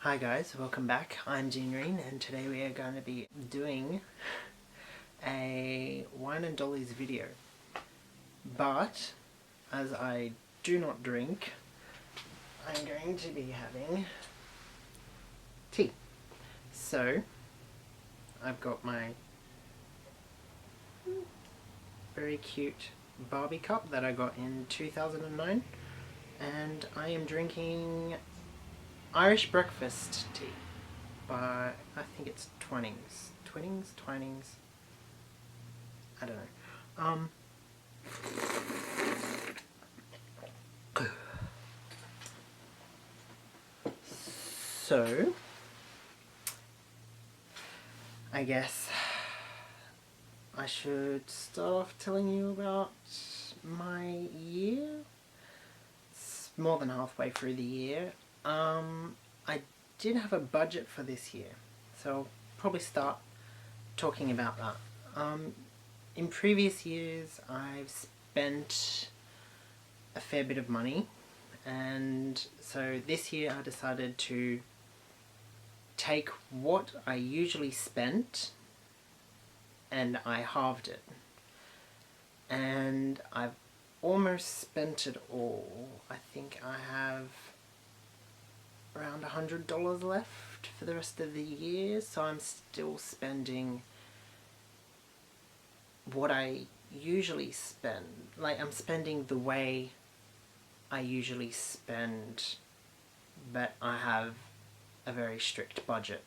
Hi guys, welcome back. I'm Jean and today we are going to be doing a wine and dollies video. But as I do not drink, I'm going to be having tea. So I've got my very cute Barbie cup that I got in 2009 and I am drinking Irish breakfast tea by, I think it's Twinings, I don't know. So I guess I should start off telling you about my year. It's more than halfway through the year. I did have a budget for this year, so I'll probably start talking about that. In previous years I've spent a fair bit of money, and so this year I decided to take what I usually spent and I halved it, and I've almost spent it all. I think I have around $100 left for the rest of the year, so I'm still spending what I usually spend. Like, I'm spending the way I usually spend, but I have a very strict budget.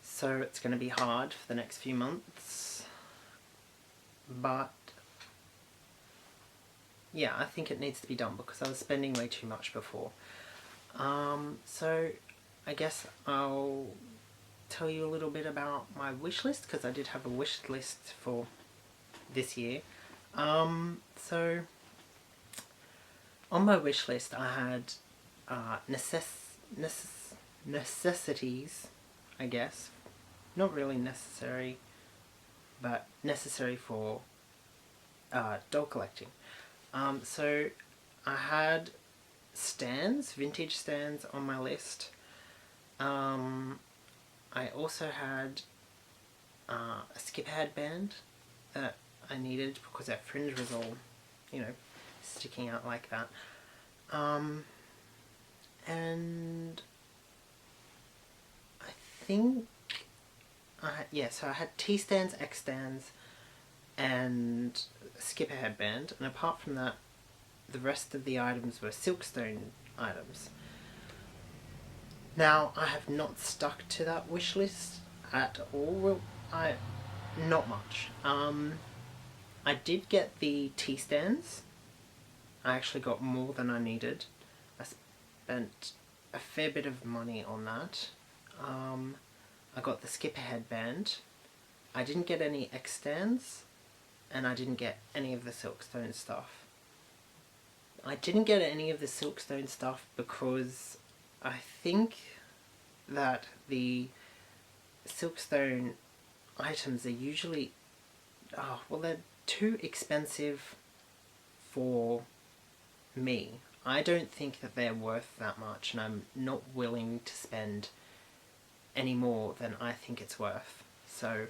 So it's going to be hard for the next few months, but yeah, I think it needs to be done because I was spending way too much before. So I guess I'll tell you a little bit about my wish list, because I did have a wish list for this year. So on my wish list I had necessities, I guess. Not really necessary, but necessary for doll collecting. So I had stands, vintage stands on my list. I also had a skip headband that I needed because that fringe was all, you know, sticking out like that. And I think so I had T stands, X stands, and a skipper headband, and apart from that, the rest of the items were silkstone items. Now, I have not stuck to that wish list at all. Not much. I did get the tea stands. I actually got more than I needed. I spent a fair bit of money on that. I got the skipper headband. I didn't get any X stands, and I didn't get any of the silkstone stuff. I didn't get any of the silkstone stuff because I think that the silkstone items are usually, they're too expensive for me. I don't think that they're worth that much, and I'm not willing to spend any more than I think it's worth. So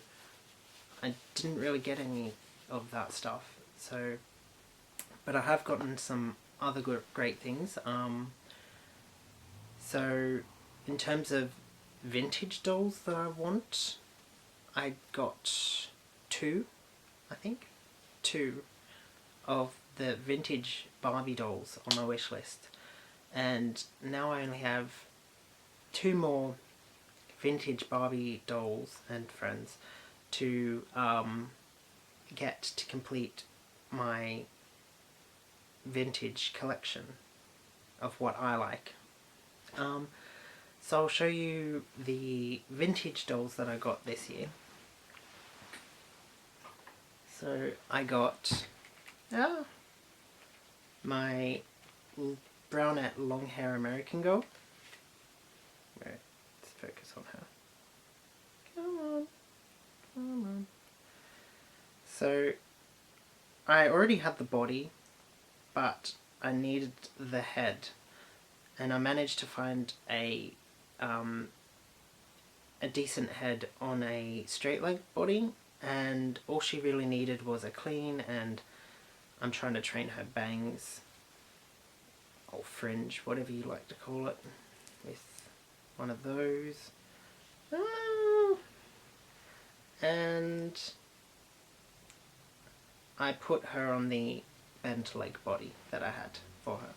I didn't really get any of that stuff. So, but I have gotten some other great things. So in terms of vintage dolls that I want, I got two of the vintage Barbie dolls on my wish list, and now I only have two more vintage Barbie dolls and friends to get to complete my vintage collection of what I like. So I'll show you the vintage dolls that I got this year. So I got my brunette long hair American girl. Right, let's focus on her. Come on. So I already had the body, but I needed the head, and I managed to find a decent head on a straight leg body, and all she really needed was a clean, and I'm trying to train her bangs or fringe, whatever you like to call it, with one of those. And I put her on the bent leg body that I had for her.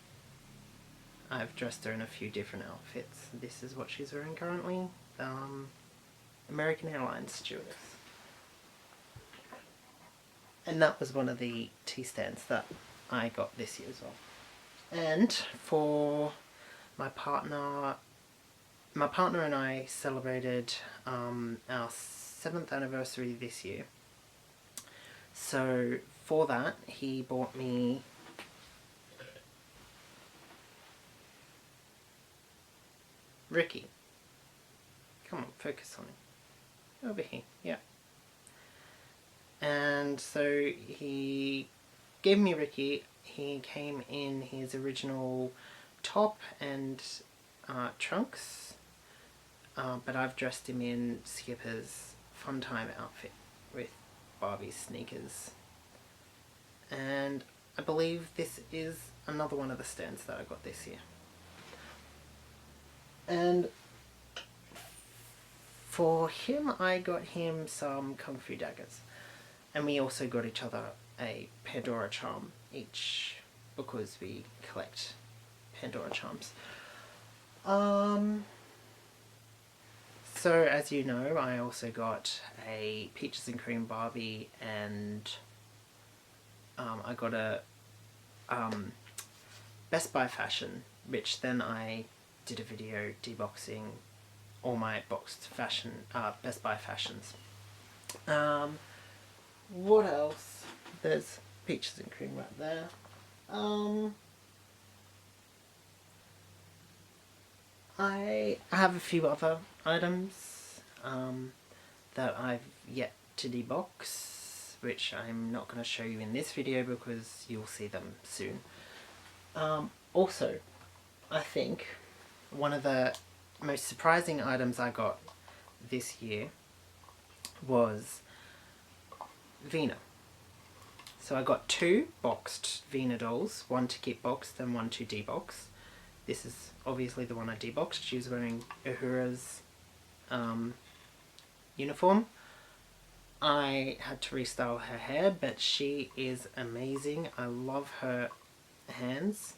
I've dressed her in a few different outfits. This is what she's wearing currently. American Airlines stewardess. And that was one of the tea stands that I got this year as well. And for my partner and I celebrated our 7th anniversary this year. So for that, he bought me Ricky. Come on, focus on it. Over here, yeah. And so he gave me Ricky. He came in his original top and trunks, but I've dressed him in Skipper's Fun Time outfit with Barbie sneakers. And I believe this is another one of the stands that I got this year. And for him, I got him some Kung Fu daggers. And we also got each other a Pandora charm each, because we collect Pandora charms. So as you know, I also got a Peaches and Cream Barbie, and I got a Best Buy fashion, which then I did a video deboxing all my boxed fashion, Best Buy fashions. What else? There's Peaches and Cream right there. I have a few other items that I've yet to debox, which I'm not going to show you in this video because you'll see them soon. Also, I think one of the most surprising items I got this year was Vina. So I got 2 boxed Vina dolls, one to keep boxed and one to debox. This is obviously the one I deboxed. She was wearing Uhura's uniform. I had to restyle her hair, but she is amazing. I love her hands.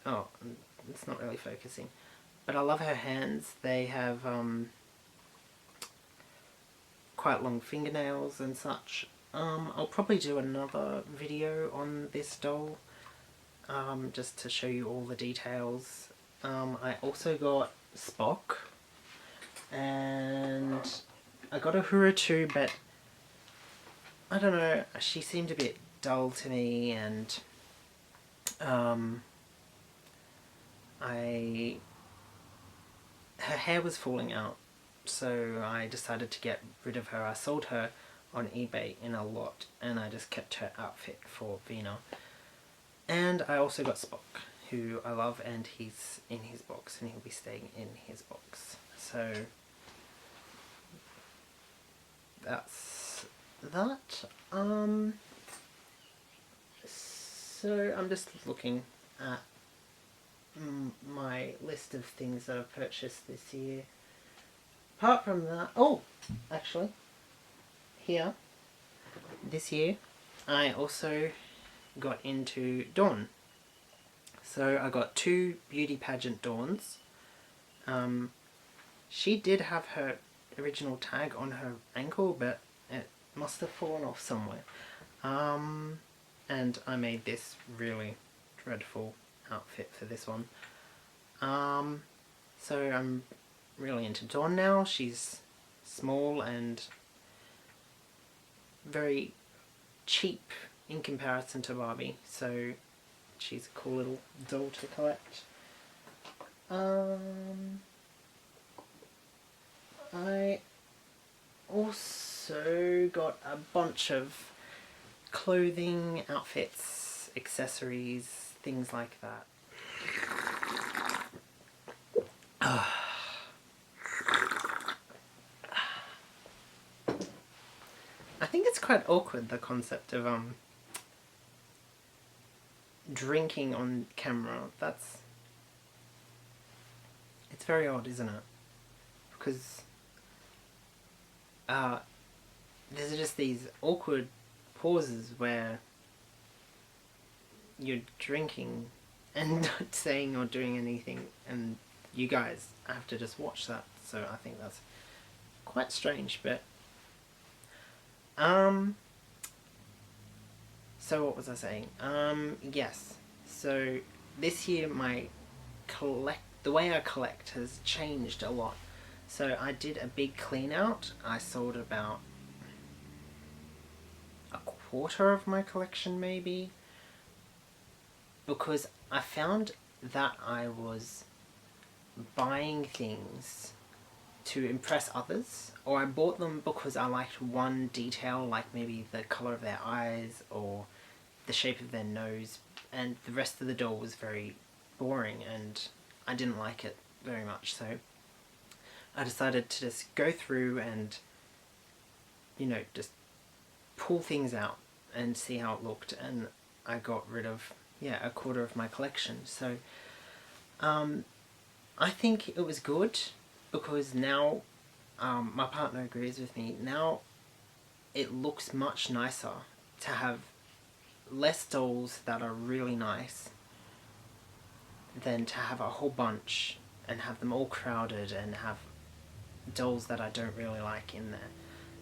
Oh, it's not really focusing. But I love her hands. They have quite long fingernails and such. I'll probably do another video on this doll, just to show you all the details. I also got Spock, and I got Uhura too, but I don't know, she seemed a bit dull to me, and her hair was falling out, so I decided to get rid of her. I sold her on eBay in a lot, and I just kept her outfit for Vina. And I also got Spock, who I love, and he's in his box, and he'll be staying in his box. So that's that. So I'm just looking at my list of things that I've purchased this year. Apart from that, oh, actually, here, this year, I also got into Dawn. So I got 2 beauty pageant Dawns. She did have her original tag on her ankle, but it must have fallen off somewhere. And I made this really dreadful outfit for this one. So I'm really into Dawn now. She's small and very cheap in comparison to Barbie, so she's a cool little doll to collect. I also got a bunch of clothing, outfits, dolls, accessories, things like that. I think it's quite awkward, the concept of drinking on camera. It's very odd, isn't it? Because there's just these awkward pauses where you're drinking and not saying or doing anything, and you guys have to just watch that. So I think that's quite strange, but so what was I saying? Yes. So this year the way I collect has changed a lot. So I did a big clean out. I sold about a quarter of my collection, maybe, because I found that I was buying things to impress others, or I bought them because I liked one detail, like maybe the colour of their eyes or the shape of their nose, and the rest of the doll was very boring and I didn't like it very much. So I decided to just go through and, you know, just pull things out and see how it looked, and I got rid of, a quarter of my collection. So I think it was good, because now my partner agrees with me. Now it looks much nicer to have less dolls that are really nice than to have a whole bunch and have them all crowded and have dolls that I don't really like in there.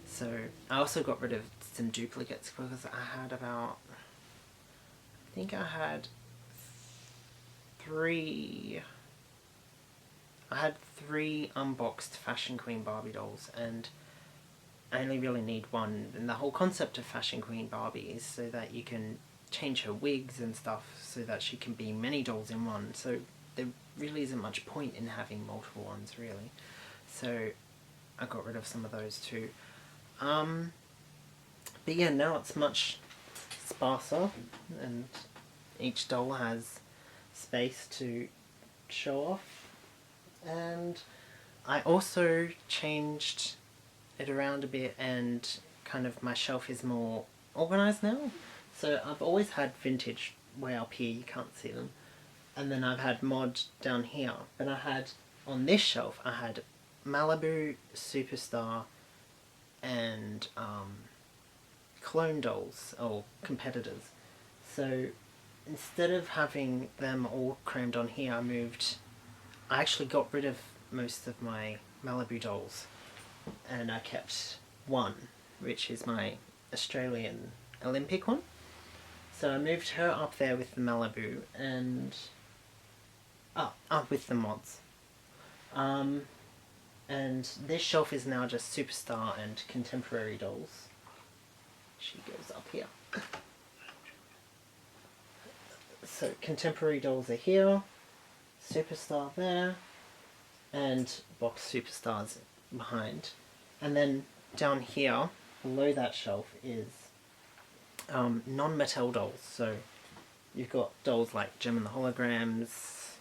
So I also got rid of some duplicates, because I had about, I think I had three unboxed Fashion Queen Barbie dolls, and I only really need one. And the whole concept of Fashion Queen Barbie is so that you can change her wigs and stuff so that she can be many dolls in one. So there really isn't much point in having multiple ones, really. So I got rid of some of those too. But yeah, now it's much sparser, and each doll has space to show off. And I also changed it around a bit, and kind of my shelf is more organised now. So I've always had vintage way up here, you can't see them, and then I've had mod down here. But I had, on this shelf, I had Malibu, Superstar, and clone dolls, or competitors. So instead of having them all crammed on here, I actually got rid of most of my Malibu dolls, and I kept one, which is my Australian Olympic one. So I moved her up there with the Malibu, and up with the mods. And this shelf is now just Superstar and contemporary dolls. She goes up here. So contemporary dolls are here, Superstar there, and box Superstars behind. And then down here, below that shelf, is non-Mattel dolls. So you've got dolls like Gem and the Holograms,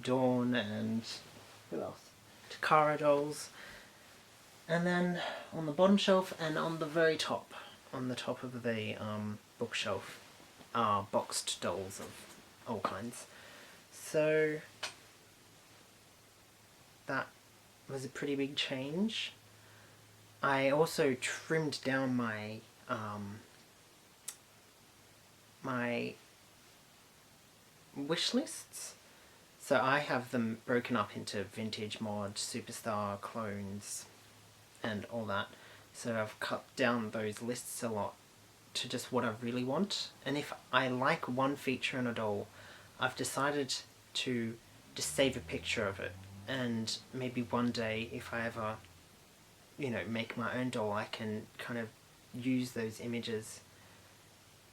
Dawn, and who else? Takara dolls. And then on the bottom shelf, and on the very top, on the top of the bookshelf, are boxed dolls of all kinds. So that was a pretty big change. I also trimmed down my my wish lists. So I have them broken up into vintage, mod, superstar, clones, and all that. So I've cut down those lists a lot to just what I really want. And if I like one feature in a doll, I've decided to just save a picture of it. And maybe one day, if I ever, make my own doll, I can kind of use those images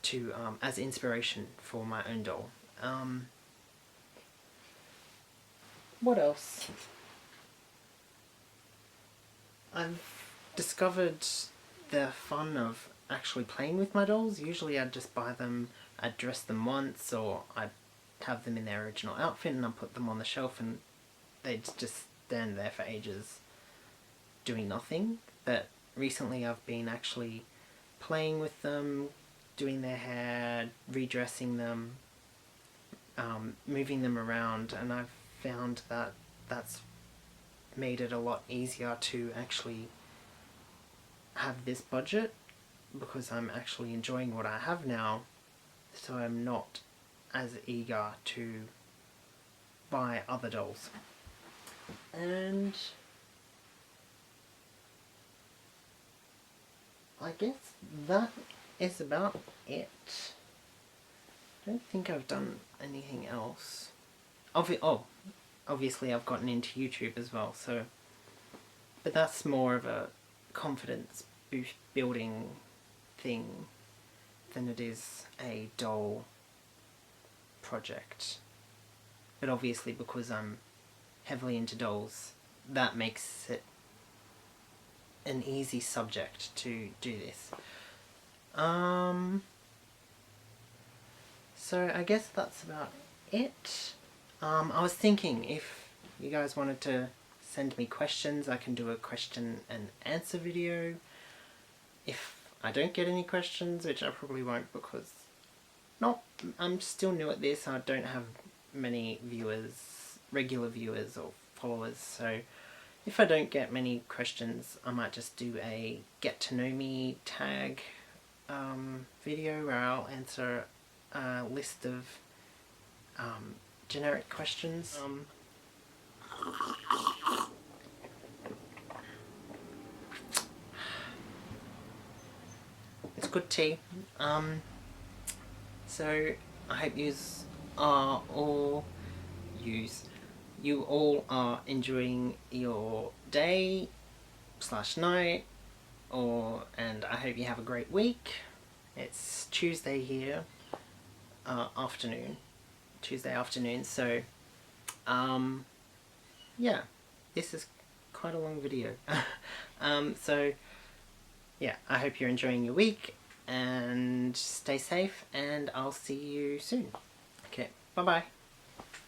to as inspiration for my own doll. What else? I've discovered the fun of actually playing with my dolls. Usually I'd just buy them, I'd dress them once, or I'd have them in their original outfit and I'd put them on the shelf and they'd just stand there for ages doing nothing. But recently I've been actually playing with them, doing their hair, redressing them, moving them around, and I've found that that's made it a lot easier to actually have this budget, because I'm actually enjoying what I have now, so I'm not as eager to buy other dolls. And I guess that is about it. I don't think I've done anything else. Obviously I've gotten into YouTube as well, so, but that's more of a confidence building thing than it is a doll project. But obviously because I'm heavily into dolls, that makes it an easy subject to do this. So I guess that's about it. I was thinking if you guys wanted to send me questions, I can do a question and answer video. If I don't get any questions, which I probably won't, because I'm still new at this, I don't have many viewers, regular viewers or followers, so if I don't get many questions, I might just do a get to know me tag video where I'll answer a list of generic questions. It's good tea. So I hope you all are enjoying your day / night, and I hope you have a great week. It's Tuesday here, Tuesday afternoon, so yeah, this is quite a long video. So yeah, I hope you're enjoying your week, and stay safe, and I'll see you soon. Okay, bye bye.